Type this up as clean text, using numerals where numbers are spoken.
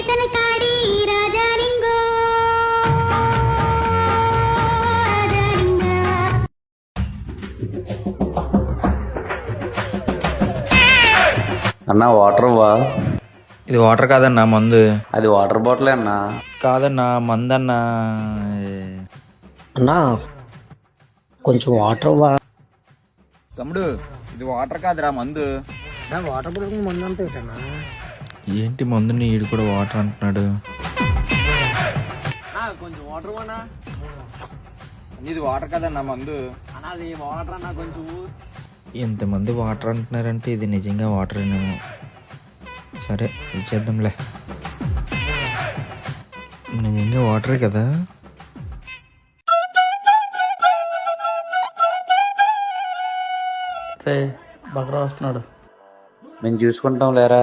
కనకాడి రాజాలింగో రాజాలింగా. అన్నా వాటర్ వా. ఇది వాటర్ కాదన్నా మందు. అది వాటర్ బాటిల్ అన్నా. కాదన్నా మందన్నా. అన్నా కొంచెం వాటర్ ఇవ్వా. తమ్ముడు ఇది వాటర్ కాదురా మందు. వాటర్ బాటిల్ మందు అంతా ఏంటన్నా? ఏంటి మందుని ఈడు కూడా వాటర్ అంటున్నాడు. కొంచెం వాటర్ పోనా. ఇది వాటర్ కదన్నా మందు. అన్నది వాటర్ అన్న కొంచెం. ఇంతమంది వాటర్ అంటున్నారంటే ఇది నిజంగా వాటర్ ఏమో. సరే ఇచ్చేద్దాంలే. నిజంగా వాటరే కదా. బకరా వస్తున్నాడు. మేము చూసుకుంటాం లేరా.